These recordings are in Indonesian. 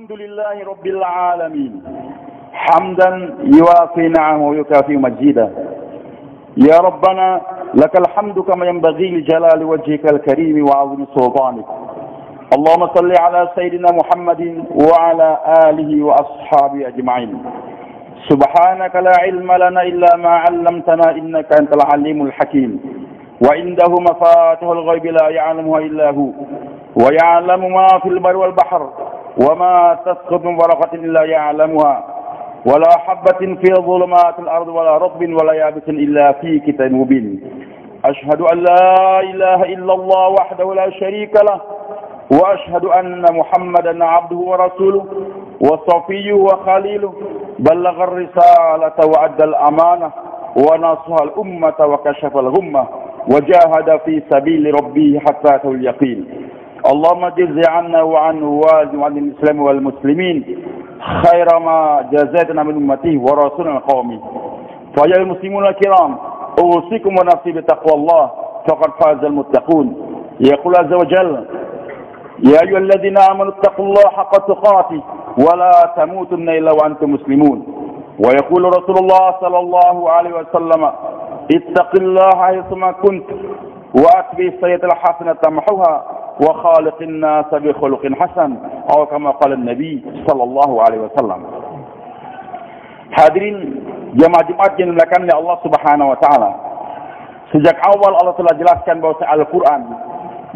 الحمد لله رب العالمين حمدا يوافي نعمه ويكافئ مجيدا. يا ربنا لك الحمد كما ينبغي لجلال وجهك الكريم وعظيم سلطانك. اللهم صل على سيدنا محمد وعلى آله وأصحابه أجمعين. سبحانك لا علم لنا إلا ما علمتنا إنك أنت العليم الحكيم. وعنده مفاتيح الغيب لا يعلمها إلا هو ويعلم ما في البر والبحر وما تسقط من ورقة إلا يعلمها ولا حبة في ظلمات الأرض ولا رطب ولا يابس إلا في كتاب مبين. أشهد أن لا إله إلا الله وحده لا شريك له وأشهد أن محمدا عبده ورسوله وصفيه وخليله بلغ الرسالة وأدى الأمانة ونصح الأمة وكشف الغمة وجاهد في سبيل ربه حتى أتاه اليقين. اللهم جز عنا وعن والد وعن الإسلام والمسلمين خير ما جزيتنا من أمته ورسولنا قومه. فيا المسلمون الكرام أوصيكم ونفسي بتقوى الله فقد فاز المتقون. يقول عز وجل يا أيها الذين آمنوا اتقوا الله حق تقاته ولا تموتن إلا وأنتم مسلمون. ويقول رسول الله صلى الله عليه وسلم اتق الله حيثما كنت وأتبع السيئة الحسنة تمحوها وخالق الناس بخلق حسن atau kama qala Nabi sallallahu alaihi wasallam. Hadirin jemaah Jumat yang dimuliakan oleh Allah Subhanahu wa taala. Sejak awal Allah telah jelaskan bahwa Al-Qur'an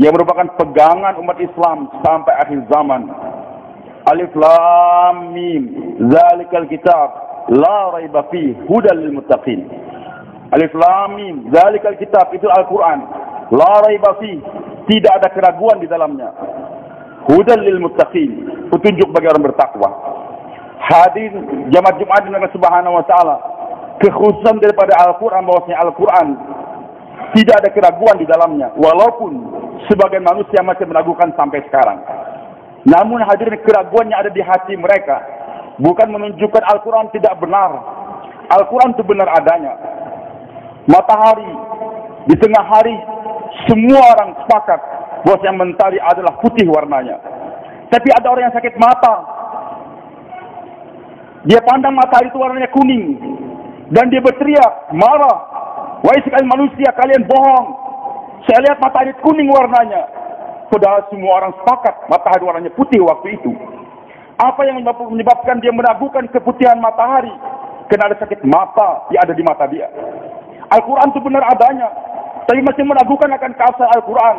yang merupakan pegangan umat Islam sampai akhir zaman. Alif Lam Mim, zalikal kitab la raiba fihi hudal lil muttaqin. Alif Lam Mim, zalikal kitab itu Al-Qur'an. La raiba fihi, tidak ada keraguan di dalamnya. Hudal lil muttaqin, petunjuk bagi orang bertakwa. Hadirin jemaah Jumat dengan Subhanahu wa taala, kekhususan daripada Al-Qur'an bahwasanya Al-Qur'an tidak ada keraguan di dalamnya, walaupun sebagian manusia masih meragukan sampai sekarang. Namun hadirin, keraguannya ada di hati mereka, bukan menunjukkan Al-Qur'an tidak benar. Al-Qur'an itu benar adanya. Matahari di tengah hari, semua orang sepakat bahwa yang mentari adalah putih warnanya. Tapi ada orang yang sakit mata. Dia pandang matahari itu warnanya kuning. Dan dia berteriak, marah. Wahai sekalian manusia, kalian bohong. Saya lihat matahari kuning warnanya. Padahal semua orang sepakat matahari warnanya putih waktu itu. Apa yang menyebabkan dia meragukan keputihan matahari? Karena ada sakit mata yang ada di mata dia. Al-Quran itu benar adanya, tapi masih meragukan akan keabsahan Al-Quran.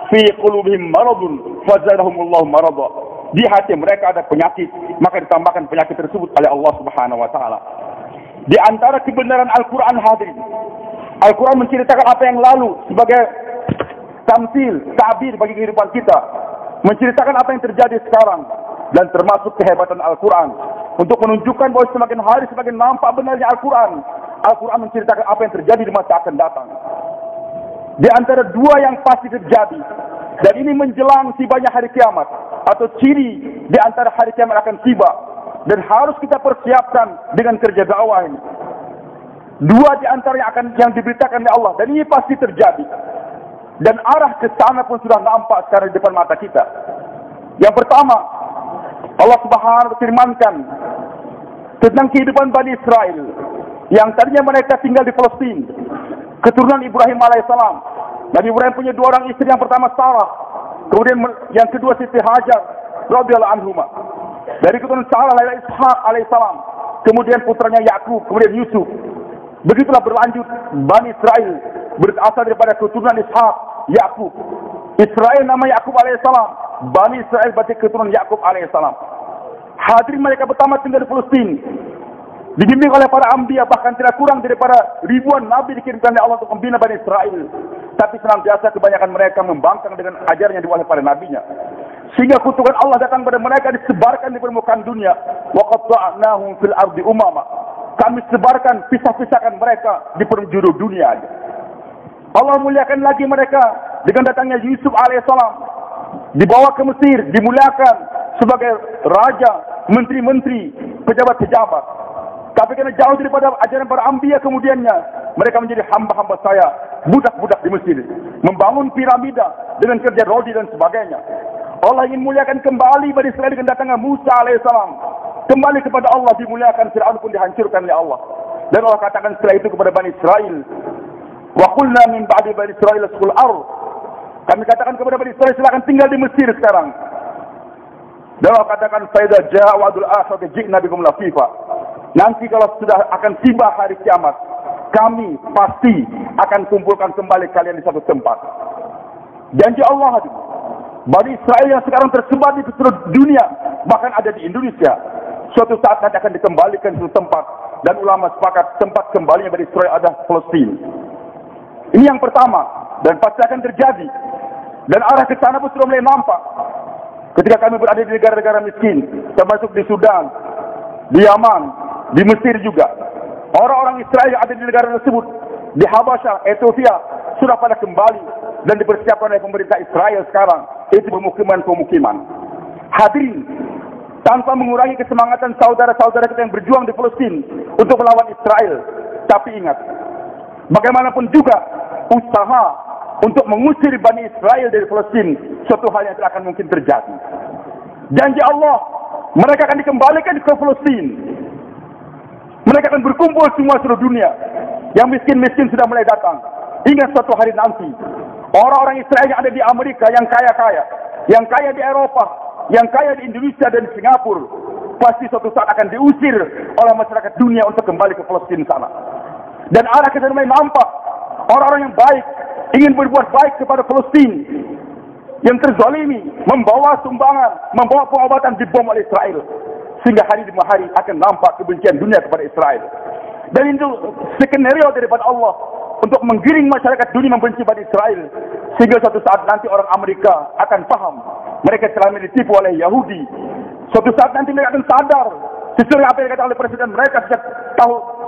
Fi qulubihim maradun fazadahumullahu marada. Di hati mereka ada penyakit, maka ditambahkan penyakit tersebut oleh Allah Subhanahu wa taala. Di antara kebenaran Al-Quran hadirin, Al-Quran menceritakan apa yang lalu sebagai tamsil, tabir bagi kehidupan kita. Menceritakan apa yang terjadi sekarang, dan termasuk kehebatan Al-Quran untuk menunjukkan bahwa semakin hari semakin nampak benarnya Al-Quran. Al-Quran menceritakan apa yang terjadi di masa akan datang. Di antara dua yang pasti terjadi, dan ini menjelang tibanya hari kiamat, atau ciri di antara hari kiamat akan tiba, dan harus kita persiapkan dengan kerja dakwah ini. Dua di antara yang diberitakan oleh Allah, dan ini pasti terjadi. Dan arah ke sana pun sudah nampak sekarang di depan mata kita. Yang pertama, Allah Subhanahu wa firmankan tentang kehidupan Bani Israel yang tadinya mereka tinggal di Palestina, keturunan Ibrahim alaihissalam. Nabi Ibrahim punya dua orang istri, yang pertama Sarah, kemudian yang kedua Siti Hajar radhiyallahu anhuma. Dari keturunan Sarah lahir Ishak alaihissalam, kemudian putranya Yakub, kemudian Yusuf. Begitulah berlanjut Bani Israel berasal daripada keturunan Ishak, Yakub. Israel nama Yakub alaihissalam, Bani Israel berarti keturunan Yakub alaihissalam. Hadirin, mereka pertama tinggal di Palestina, dibimbing oleh para anbiya, bahkan tidak kurang daripada ribuan nabi dikirimkan oleh Allah untuk membina Bani Israel. Tapi senantiasa kebanyakan mereka membangkang dengan ajaran yang diwahyai pada nabinya, sehingga kutukan Allah datang pada mereka, disebarkan di permukaan dunia. Wa qatta'nahum fil ardi umama, kami sebarkan, pisah-pisahkan mereka di penjuru dunia aja. Allah muliakan lagi mereka dengan datangnya Yusuf alaihissalam, dibawa ke Mesir, dimuliakan sebagai raja, menteri-menteri, pejabat-pejabat. Tapi karena jauh daripada ajaran para anbiya kemudiannya, mereka menjadi hamba-hamba saya, budak-budak di Mesir, membangun piramida dengan kerja rodi dan sebagainya. Allah ingin muliakan kembali Bani Israel dengan datangnya Musa alaihissalam. Kembali kepada Allah, dimuliakan. Fir'aun pun dihancurkan oleh Allah. Dan Allah katakan setelah itu kepada Bani Israel, wa qulna min ba'di Bani Israel uskul ardh. Kami katakan kepada Bani Israel, silakan tinggal di Mesir sekarang. Dan Allah katakan, fa idza jaa wa'dul akhir ji'na bikum lafifa. Nanti kalau sudah akan tiba hari kiamat, kami pasti akan kumpulkan kembali kalian di satu tempat. Janji Allah, Bani Israel yang sekarang tersebar di seluruh dunia, bahkan ada di Indonesia, suatu saat nanti akan dikembalikan ke tempat. Dan ulama sepakat tempat kembalinya Bani Israel adalah Palestina. Ini yang pertama, dan pasti akan terjadi. Dan arah ke sana pun sudah mulai nampak. Ketika kami berada di negara-negara miskin, termasuk di Sudan, di Yaman, di Mesir juga, orang-orang Israel yang ada di negara tersebut, di Habasyah, Ethiopia, sudah pada kembali dan dipersiapkan oleh pemerintah Israel sekarang. Itu pemukiman-pemukiman. Hadirin, tanpa mengurangi kesemangatan saudara-saudara kita yang berjuang di Palestina untuk melawan Israel. Tapi ingat, bagaimanapun juga usaha untuk mengusir Bani Israel dari Palestina suatu hal yang tidak akan mungkin terjadi. Janji Allah, mereka akan dikembalikan ke Palestina. Mereka akan berkumpul semua seluruh dunia. Yang miskin-miskin sudah mulai datang. Ingat suatu hari nanti, orang-orang Israel yang ada di Amerika, yang kaya-kaya, yang kaya di Eropa, yang kaya di Indonesia dan Singapura, pasti suatu saat akan diusir oleh masyarakat dunia untuk kembali ke Palestina sana. Dan arah kita mulai nampak, orang-orang yang baik ingin berbuat baik kepada Palestina yang terzalimi, membawa sumbangan, membawa pengobatan dibom oleh Israel, sehingga hari demi hari akan nampak kebencian dunia kepada Israel. Dan itu skenario daripada Allah untuk menggiring masyarakat dunia membenci Bani Israel, sehingga suatu saat nanti orang Amerika akan paham mereka selama ini ditipu oleh Yahudi. Suatu saat nanti mereka akan sadar sesuai apa yang dikatakan oleh presiden mereka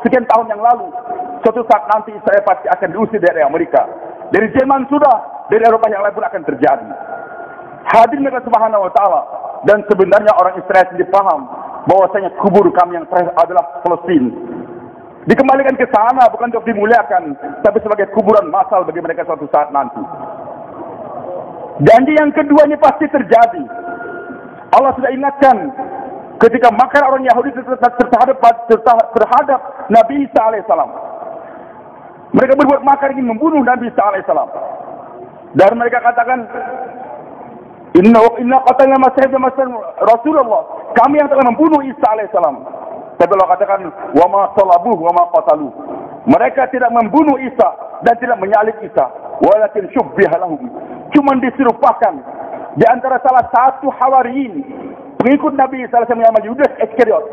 sekian tahun yang lalu. Suatu saat nanti Israel pasti akan diusir dari Amerika, dari Jerman sudah, dari Eropa yang lain pun akan terjadi. Hadirin Allah Subhanahu wa taala, dan sebenarnya orang Israel sendiri paham bahwasanya kubur kami yang terakhir adalah Palestina. Dikembalikan ke sana bukan untuk dimuliakan, tapi sebagai kuburan massal bagi mereka suatu saat nanti. Janji yang kedua ini pasti terjadi. Allah sudah ingatkan ketika makar orang Yahudi terhadap Nabi Isa alaihissalam. Mereka berbuat makar ingin membunuh Nabi Isa alaihissalam. Dan mereka katakan, Inna qatalna Rasulullah. Kami yang telah membunuh Isa alaihissalam. Tapi Allah katakan, wa ma salabuh wa ma qataluh. Mereka tidak membunuh Isa dan tidak menyalib Isa, walakin syubbiha lahum. Cuma diserupakan di antara salah satu hawariyin, pengikut Nabi Isa alaihissalam yang namanya Yudas Iskariot,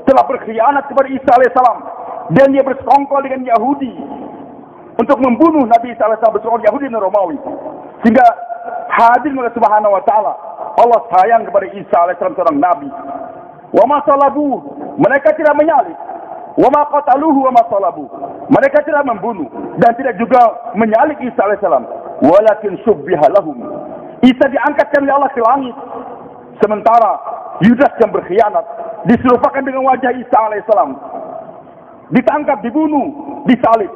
telah berkhianat kepada Isa alaihissalam, dan dia bersekongkol dengan Yahudi untuk membunuh Nabi Isa alaihissalam, bersekongkol Yahudi dan Romawi. Sehingga hadir oleh Subhanahu wa taala, Allah sayang kepada Isa alaihissalam seorang nabi. Wa ma salabuh, mereka tidak menyalib. Wa ma qataluhu wa ma salabuh, mereka tidak membunuh dan tidak juga menyalib Isa alaihissalam. Walakin syubbiha lahum. Isa diangkatkan oleh Allah ke langit, sementara Yudas yang berkhianat diserupakan dengan wajah Isa alaihissalam. Ditangkap, dibunuh, disalib.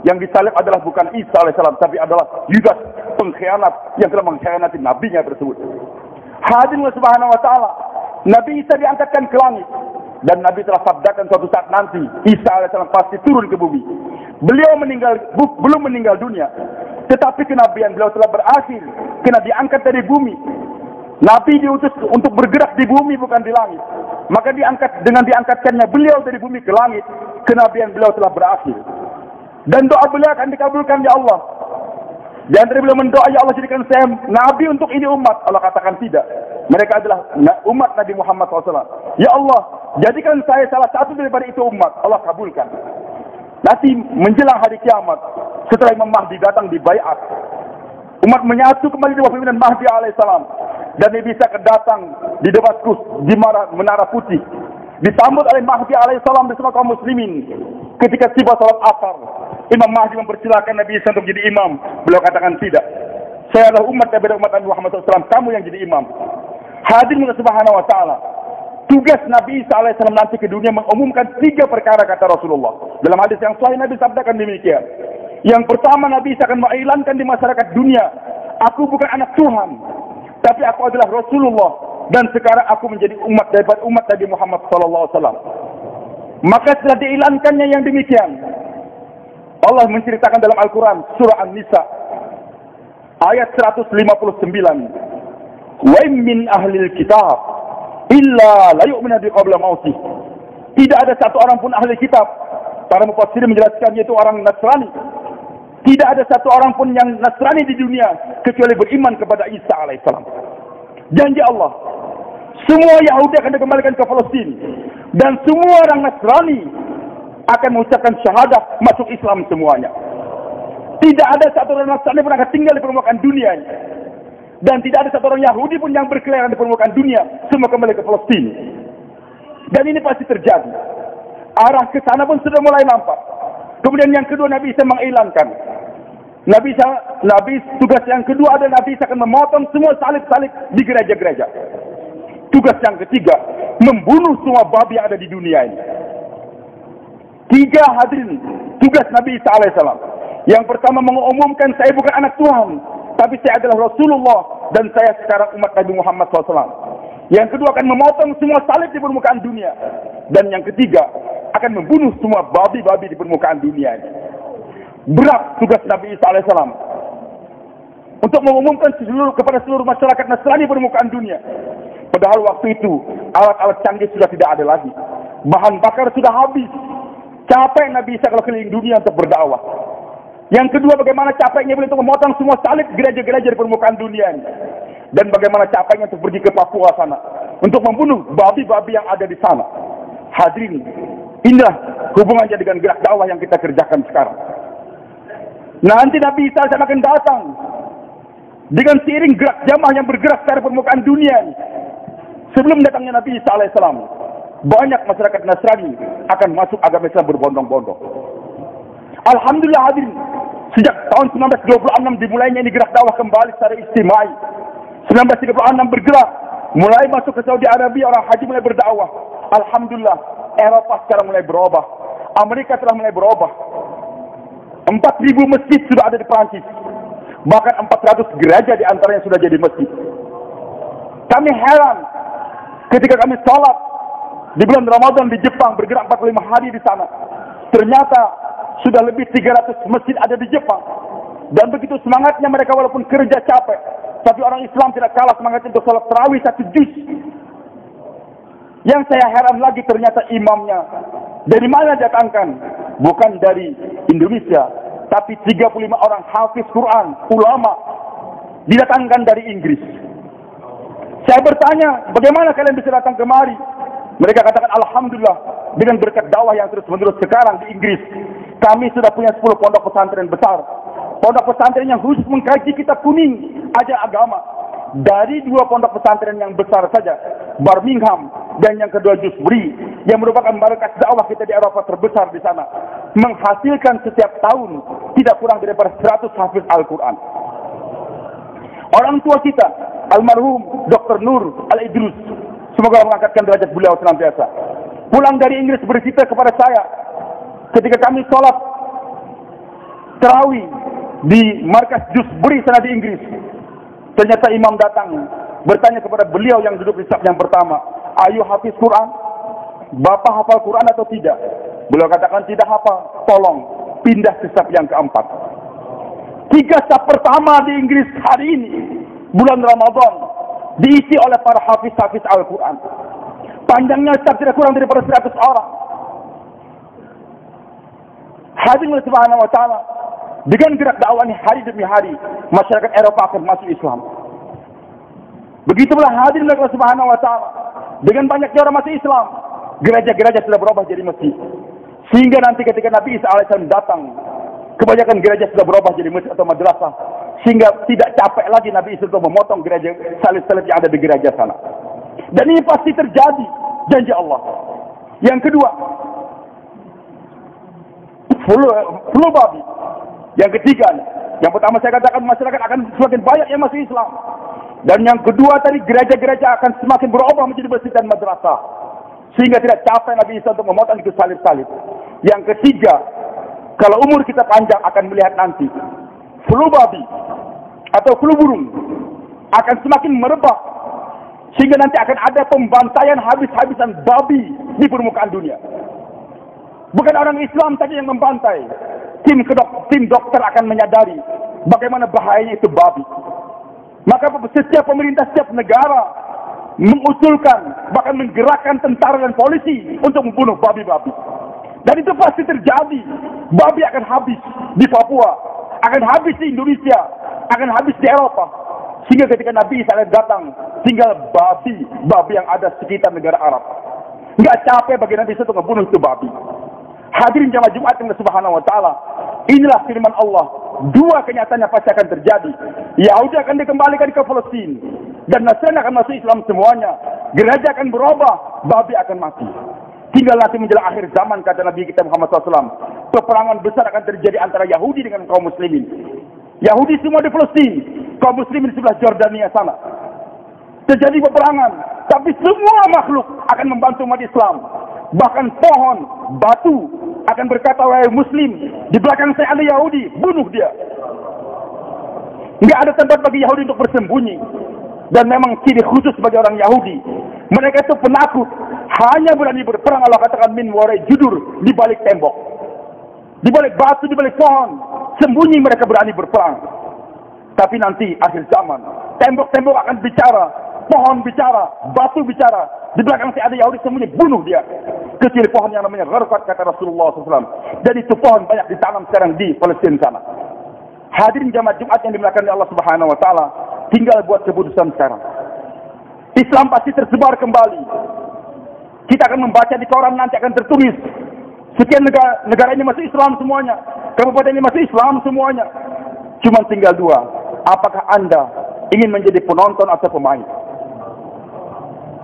Yang disalib adalah bukan Isa alaihissalam, tapi adalah Yudas, pengkhianat yang telah mengkhianati nabinya tersebut. Hadirin Subhanahu wa taala, Nabi Isa diangkatkan ke langit, dan Nabi telah sabdakan suatu saat nanti Isa alaihissalam pasti turun ke bumi. Beliau belum meninggal dunia, tetapi kenabian beliau telah berakhir karena diangkat dari bumi. Nabi diutus untuk bergerak di bumi bukan di langit. Maka dengan diangkatkannya beliau dari bumi ke langit, kenabian beliau telah berakhir. Dan doa beliau akan dikabulkan ya Allah. Dan dari beliau mendoa, ya Allah jadikan saya nabi untuk ini umat. Allah katakan tidak. Mereka adalah umat Nabi Muhammad SAW. Ya Allah, jadikan saya salah satu daripada itu umat. Allah kabulkan. Nanti menjelang hari kiamat, setelah Imam Mahdi datang di Baiat, umat menyatu kembali di bawah pimpinan Mahdi alaihissalam. Dan Nabi Isa datang di Damaskus, di Menara Putih, disambut oleh Mahdi alaihissalam bersama kaum muslimin. Ketika tiba salat asar, Imam Mahdi mempersilakan Nabi Isa untuk jadi imam. Beliau katakan tidak. Saya adalah umat daripada umat Nabi Muhammad SAW. Kamu yang jadi imam. Hadirin Subhanahu wa taala. Tugas Nabi Isa alaihissalam nanti ke dunia mengumumkan 3 perkara kata Rasulullah. Dalam hadis yang sahih Nabi sabdakan demikian. Yang pertama, Nabi Isa akan mengiklankan di masyarakat dunia, aku bukan anak Tuhan. Tapi aku adalah Rasulullah dan sekarang aku menjadi umat daripada umat Nabi Muhammad sallallahu alaihi wasallam. Maka setelah diiklankannya yang demikian, Allah menceritakan dalam Al-Quran surah An-Nisa ayat 159, wa min ahlil kitab illa la yu'minu bi qabla mautih. Tidak ada satu orang pun ahli kitab. Para mufassir menjelaskan yaitu orang Nasrani. Tidak ada satu orang pun yang Nasrani di dunia kecuali beriman kepada Isa alaihissalam. Janji Allah, semua Yahudi akan dikembalikan ke Palestina dan semua orang Nasrani akan mengucapkan syahadat masuk Islam semuanya. Tidak ada satu orang Nasrani pun akan tinggal di permukaan dunia ini. Dan tidak ada satu orang Yahudi pun yang berkeliaran di permukaan dunia. Semua kembali ke Palestina. Dan ini pasti terjadi. Arah ke sana pun sudah mulai nampak. Kemudian yang kedua, Nabi Isa mengilangkan. Nabi tugas yang kedua adalah Nabi Isa akan memotong semua salib-salib di gereja-gereja. Tugas yang ketiga, membunuh semua babi yang ada di dunia ini. 3 hadirin tugas Nabi Isa alaihissalam. Yang pertama mengumumkan saya bukan anak Tuhan, tapi saya adalah Rasulullah dan saya sekarang umat Nabi Muhammad SAW. Yang kedua akan memotong semua salib di permukaan dunia. Dan yang ketiga akan membunuh semua babi-babi di permukaan dunia ini. Berat tugas Nabi Isa alaihissalam untuk mengumumkan kepada seluruh masyarakat Nasrani di permukaan dunia. Padahal waktu itu alat-alat canggih sudah tidak ada lagi. Bahan bakar sudah habis. Capek Nabi Isa kalau keliling dunia untuk berdakwah. Yang kedua, bagaimana capeknya beliau untuk memotong semua salib gereja-gereja di permukaan dunia ini. Dan bagaimana capeknya untuk pergi ke Papua sana. Untuk membunuh babi-babi yang ada di sana. Hadirin, inilah hubungannya dengan gerak dakwah yang kita kerjakan sekarang. Nanti Nabi Isa akan datang. Dengan seiring gerak jamaah yang bergerak dari permukaan dunia ini. Sebelum datangnya Nabi Isa alaihissalam, banyak masyarakat Nasrani akan masuk agama Islam berbondong-bondong. Alhamdulillah hadirin, sejak tahun 1926 dimulainya ini gerak dakwah kembali secara istimai. 1936 bergerak, mulai masuk ke Saudi Arabia, orang haji mulai berdakwah. Alhamdulillah, Eropa sekarang mulai berubah. Amerika telah mulai berubah. 4.000 masjid sudah ada di Prancis. Bahkan 400 gereja di antaranya sudah jadi masjid. Kami heran ketika kami sholat di bulan Ramadan di Jepang, bergerak 45 hari di sana. Ternyata sudah lebih 300 masjid ada di Jepang. Dan begitu semangatnya mereka walaupun kerja capek. Tapi orang Islam tidak kalah semangatnya untuk sholat tarawih 1 juz. Yang saya heran lagi ternyata imamnya dari mana datangkan? Bukan dari Indonesia. Tapi 35 orang hafiz Quran, ulama. Didatangkan dari Inggris. Saya bertanya, bagaimana kalian bisa datang kemari? Mereka katakan, Alhamdulillah, dengan berkat dakwah yang terus-menerus sekarang di Inggris, kami sudah punya 10 pondok pesantren besar. Pondok pesantren yang khusus mengkaji kitab kuning, ajar agama. Dari 2 pondok pesantren yang besar saja, Birmingham dan yang kedua Dewsbury, yang merupakan markas dakwah kita di Eropa terbesar di sana, menghasilkan setiap tahun tidak kurang daripada 100 hafiz Al-Quran. Orang tua kita, almarhum Dr. Nur Al-Idrus, semoga Allah mengangkatkan derajat beliau senantiasa, pulang dari Inggris bercerita kepada saya, ketika kami sholat tarawih di markas Dewsbury sana di Inggris, ternyata imam datang bertanya kepada beliau yang duduk di saf yang pertama, ayo hafiz Quran? Bapak hafal Quran atau tidak? Beliau katakan tidak hafal. Tolong pindah ke saf yang keempat. 3 saf pertama di Inggris hari ini, bulan Ramadan, diisi oleh para hafiz-hafiz Al-Quran. Panjangnya saf tidak kurang daripada 100 orang. Hadirin subhanahu wa ta'ala, dengan gerak dakwah ini hari demi hari, masyarakat Eropa akan masuk Islam. Begitulah hadirin Allah subhanahu wa ta'ala, dengan banyaknya orang masuk Islam, gereja-gereja sudah berubah jadi masjid. Sehingga nanti ketika Nabi Isa alaihissalam datang, kebanyakan gereja sudah berubah jadi masjid atau madrasah. Sehingga tidak capek lagi Nabi Isa untuk memotong gereja salib-salib yang ada di gereja sana. Dan ini pasti terjadi, janji Allah. Yang kedua, flu babi. Yang ketiga, yang pertama saya katakan masyarakat akan semakin banyak yang masuk Islam. Dan yang kedua tadi, gereja-gereja akan semakin berubah menjadi masjid dan madrasah. Sehingga tidak capek Nabi Isa untuk memotong itu salib-salib. Yang ketiga, kalau umur kita panjang akan melihat nanti flu babi atau flu burung akan semakin merebak, sehingga nanti akan ada pembantaian habis-habisan babi di permukaan dunia. Bukan orang Islam saja yang membantai. Tim dokter akan menyadari bagaimana bahayanya itu babi. Maka setiap pemerintah, setiap negara mengusulkan, bahkan menggerakkan tentara dan polisi untuk membunuh babi-babi. Dan itu pasti terjadi. Babi akan habis di Papua, akan habis di Indonesia, akan habis di Eropa. Sehingga ketika Nabi Isa datang, tinggal babi yang ada sekitar negara Arab. Nggak capek bagi Nabi Isa untuk membunuh itu babi. Hadirin jamaah Jumat yang Subhanahu wa Ta'ala, inilah firman Allah. Dua kenyataan yang pasti akan terjadi. Yahudi akan dikembalikan ke Palestina, dan Nasrani akan masuk Islam semuanya. Gereja akan berubah, babi akan mati. Tinggal nanti menjelang akhir zaman, kata Nabi kita Muhammad SAW, peperangan besar akan terjadi antara Yahudi dengan kaum muslimin. Yahudi semua di Palestina, kaum muslimin di sebelah Jordania sana. Terjadi peperangan, tapi semua makhluk akan membantu umat Islam. Bahkan pohon, batu akan berkata, wahai muslim, di belakang saya ada Yahudi, bunuh dia. Nggak ada tempat bagi Yahudi untuk bersembunyi. Dan memang ciri khusus bagi orang Yahudi, mereka itu penakut, hanya berani berperang. Allah katakan min warai judur, di balik tembok, di balik batu, di balik pohon, sembunyi mereka berani berperang. Tapi nanti akhir zaman, tembok-tembok akan bicara, pohon bicara, batu bicara. Di belakang saya ada Yahudi, sembunyi, bunuh dia. Kecil pohon yang namanya gharqad, kata Rasulullah SAW. Dan itu pohon banyak ditanam sekarang di Palestina sana. Hadirin jamaah Jumat yang dimuliakan oleh Allah Subhanahu wa Ta'ala, tinggal buat keputusan sekarang. Islam pasti tersebar kembali. Kita akan membaca di koran, nanti akan tertulis sekian negara ini masuk Islam semuanya, kabupaten ini masuk Islam semuanya. Cuma tinggal dua, apakah Anda ingin menjadi penonton atau pemain?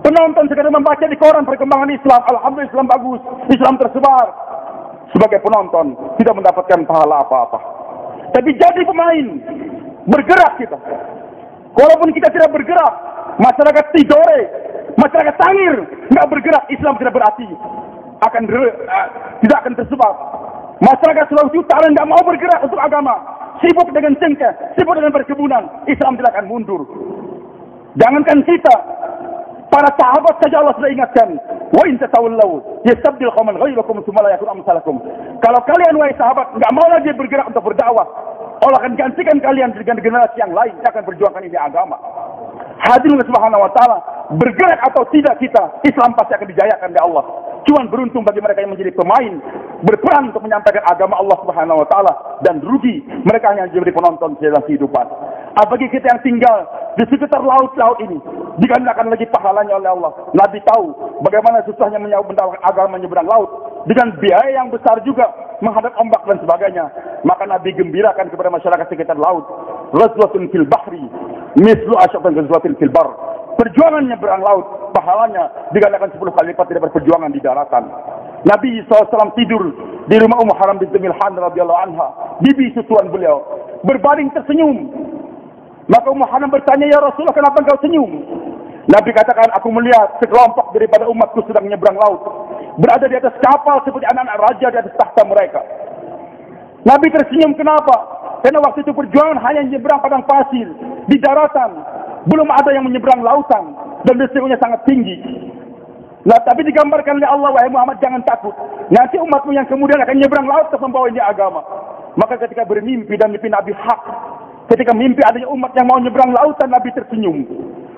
Penonton sekedar membaca di koran perkembangan Islam, alhamdulillah Islam bagus, Islam tersebar. Sebagai penonton tidak mendapatkan pahala apa-apa. Tapi jadi pemain, bergerak kita. Walaupun kita tidak bergerak, masyarakat tidore, masyarakat tangir, nggak bergerak, Islam tidak berarti tidak akan tersebar. Masyarakat Sulawesi Utara nggak mau bergerak untuk agama, sibuk dengan cengkeh, sibuk dengan perkebunan, Islam tidak akan mundur. Jangankan kita, para sahabat saja Allah sudah ingatkan, wa in tatawallaw yastabdil qauman ghayrakum tsumma la yakunu amsalakum. Kalau kalian wahai sahabat nggak mau lagi bergerak untuk berdakwah, Allah akan gantikan kalian dengan generasi yang lain yang akan berjuangkan ini agama. Hadirin Subhanahu wa Ta'ala, bergerak atau tidak kita, Islam pasti akan dijayakan oleh Allah. Cuman beruntung bagi mereka yang menjadi pemain, berperan untuk menyampaikan agama Allah Subhanahu wa Ta'ala, dan rugi mereka yang menjadi penonton dalam kehidupan. Bagi kita yang tinggal di sekitar laut-laut ini, digandakan lagi pahalanya oleh Allah. Nabi tahu bagaimana susahnya mendakwahkan agama menyeberang laut, dengan biaya yang besar juga, menghadap ombak dan sebagainya. Maka Nabi gembirakan kepada masyarakat sekitar laut, ghazwatun fil bahri mislu asyatan ghazwatin fil bar. Perjuangan nyeberang laut, pahalanya digandakan 10 kali lipat daripada perjuangan di daratan. Nabi SAW tidur di rumah Ummu Haram binti Milhan radhiyallahu anha, bibi susuan beliau, berbaring tersenyum. Maka Ummu Haram bertanya, ya Rasulullah, kenapa engkau senyum? Nabi katakan, aku melihat sekelompok daripada umatku sedang menyeberang laut, berada di atas kapal seperti anak-anak raja di atas tahta mereka. Nabi tersenyum, kenapa? Karena waktu itu perjuangan hanya menyeberang padang pasir di daratan, belum ada yang menyeberang lautan, dan resikonya sangat tinggi. Nah, tapi digambarkan oleh Allah, wahai Muhammad, jangan takut. Nanti umatmu yang kemudian akan menyeberang laut untuk membawa ini agama. Maka ketika bermimpi dan mimpi Nabi hak, ketika mimpi adanya umat yang mau menyeberang lautan, Nabi tersenyum.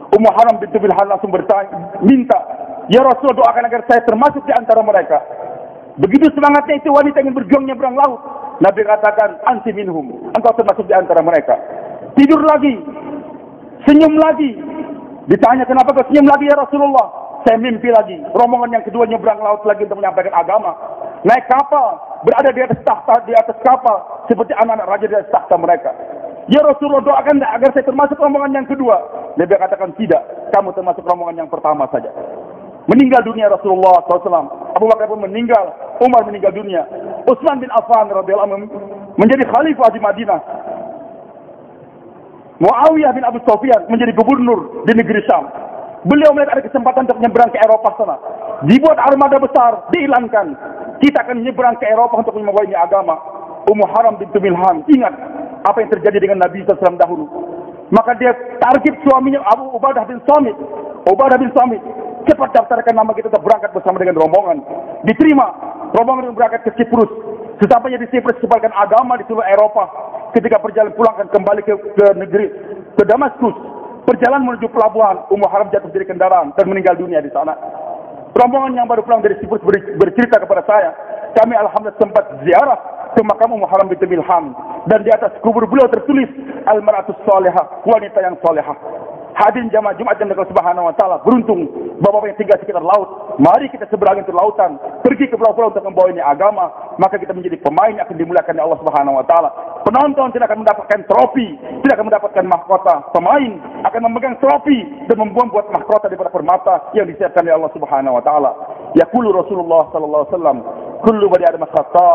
Ummu Haram binti Milhan langsung bertanya, minta, ya Rasul, doakan agar saya termasuk di antara mereka. Begitu semangatnya itu wanita ingin berjuang menyeberang laut, Nabi katakan, anti minhum, engkau termasuk di antara mereka. Tidur lagi, senyum lagi. Ditanya, kenapa kau senyum lagi ya Rasulullah? Saya mimpi lagi, rombongan yang kedua nyebrang laut lagi untuk menyampaikan agama. Naik kapal, berada di atas tahta, di atas kapal, seperti anak-anak raja di atas tahta mereka. Ya Rasulullah, doakan agar saya termasuk rombongan yang kedua. Nabi katakan, tidak, kamu termasuk rombongan yang pertama saja. Meninggal dunia Rasulullah SAW. Abu Bakar pun meninggal, Umar meninggal dunia. Utsman bin Affan radhiyallahu anhu menjadi khalifah di Madinah. Muawiyah bin Abu Sufyan menjadi gubernur di negeri Syam. Beliau melihat ada kesempatan untuk menyeberang ke Eropa sana. Dibuat armada besar, diilankan. Kita akan menyeberang ke Eropa untuk membawa ini agama. Ummu Haram binti Milhan ingat apa yang terjadi dengan Nabi SAW dahulu. Maka dia target suaminya Abu Ubadah bin Samit. Ubadah bin Samit, cepat daftarkan nama kita berangkat bersama dengan rombongan. Diterima, rombongan berangkat ke Siprus. Sesampainya di Siprus sebarkan agama di seluruh Eropa. Ketika perjalanan pulang akan kembali ke negeri, ke Damaskus. Perjalanan menuju pelabuhan, Ummu Haram jatuh dari kendaraan dan meninggal dunia di sana. Rombongan yang baru pulang dari Siprus bercerita kepada saya, kami alhamdulillah sempat ziarah ke makam Ummu Haram binti Milham, dan di atas kubur beliau tertulis Al-Mar'atus Salihah, wanita yang salihah. Hadirin jamaah Jumat yang Allah Subhanahu wa taala, beruntung bapak-bapak yang tinggal sekitar laut. Mari kita seberangi ke lautan, pergi ke pulau-pulau untuk membawa ini agama, maka kita menjadi pemain yang akan dimuliakan oleh Allah Subhanahu wa taala. Penonton tidak akan mendapatkan trofi, tidak akan mendapatkan mahkota. Pemain akan memegang trofi dan membuat mahkota daripada permata yang disiapkan oleh Allah Subhanahu wa taala. Yaqulu Rasulullah sallallahu alaihi wasallam, kullu bani adam khata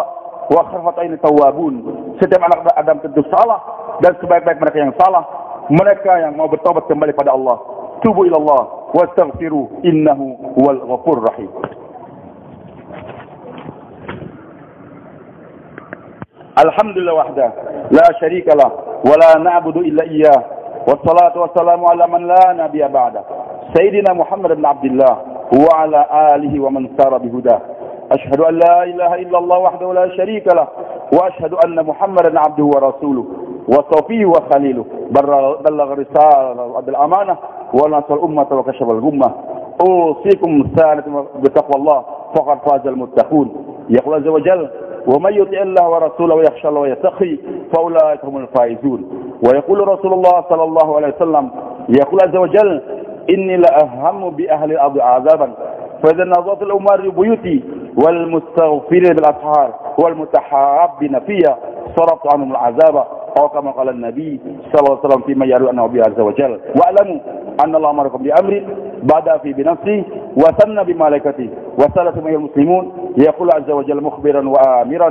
wa khairul tawwabun. Setiap anak Adam tentu salah, dan sebaik-baik mereka yang salah mereka yang mau bertobat kembali pada Allah. Tubu ila Allah wastaghfiru innahu huwal ghafurur rahim. Alhamdulillah wahda la syarika lah wa la na'budu illa iyyah. Wassalatu wassalamu ala man la nabiyya ba'da. Sayyidina Muhammad bin Abdullah wa ala alihi wa man sara bihudah. Ashhadu an la ilaha illallah wahdahu la syarika lah wa ashhadu anna Muhammadan 'abduhu wa rasuluh wa safiyyu wa khaliluh. Ballagha risalah bil amanah wa nasal ummah wa kashafal ghummah. Usikum sanatan bi taqwallah faqad fazal muttaqun. Yaqul azza wa jalla wa may yuti' Allah wa rasulahu wa yakhsha Allah wa yattaqi fa ulaika humul faizun. Wa yaqulu Rasulullah sallallahu alaihi wasallam yaqul azza wa jalla inni la ahammu bi ahli al-ardi 'adaban fa idza nazat al-umar buyuti wal mustaghfirin bil ashar wal mutahabbin fiya saraftu anhum al-'azaba. أو كما قال النبي صلى الله عليه وسلم فيما يروي عنه عز وجل واعلموا أن الله أمركم بأمر بدأ في بنفسه وثنى بملائكته وثلث من المسلمون يقول عز وجل مخبرا وآمرا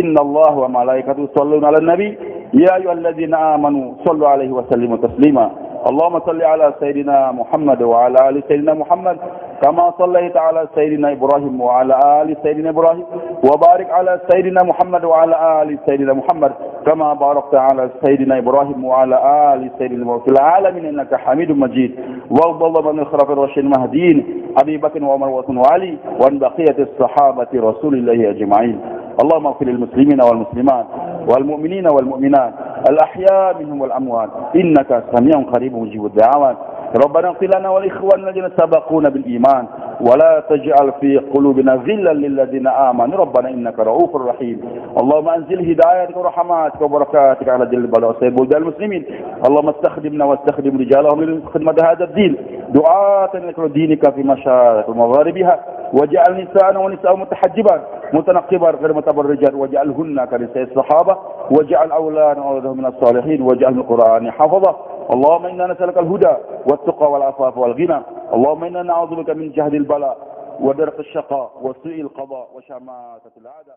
إن الله وملائكته يصلون على النبي يا أيها الذين آمنوا صلوا عليه وسلموا تسليما اللهم صل على سيدنا محمد وعلى آل سيدنا محمد كما صليت على سيدنا إبراهيم وعلى آل سيدنا إبراهيم وبارك على سيدنا محمد وعلى آل سيدنا محمد كما باركت على سيدنا إبراهيم وعلى آل سيدنا إبراهيم في العالمين إنك حميد مجيد وارض اللهم عن الخلفاء الراشدين المهديين أبي بكر وعمر وعثمان وعلي وعن بقية الصحابة رسول الله أجمعين اللهم اغفر للمسلمين والمسلمات والمؤمنين والمؤمنات الأحياء منهم والأموات إنك سميع قريب مجيب الدعوات ربنا اغفر لنا ولإخواننا الذين سبقونا بالإيمان ولا تجعل في قلوبنا غلا للذين آمنوا ربنا إنك رؤوف رحيم اللهم أنزل هدايتك ورحماتك وبركاتك على جل البلاء وسائر بلدان المسلمين اللهم استخدمنا واستخدم رجالهم لخدمة هذا الدين دعاة لك دينك في مشارق ومغاربها واجعل نساءنا ونساء متحجبات متنقبات غير متبرجات واجعلهن كنساء الصحابة واجعل أولادنا وأولادهم من الصالحين واجعل القرآن حفظه اللهم إنا نسألك الهدى والتقى والعفاف والغنى اللهم إنا نعوذ بك من جهد البلاء ودرك الشقاء وسوء القضاء وشماتة الأعداء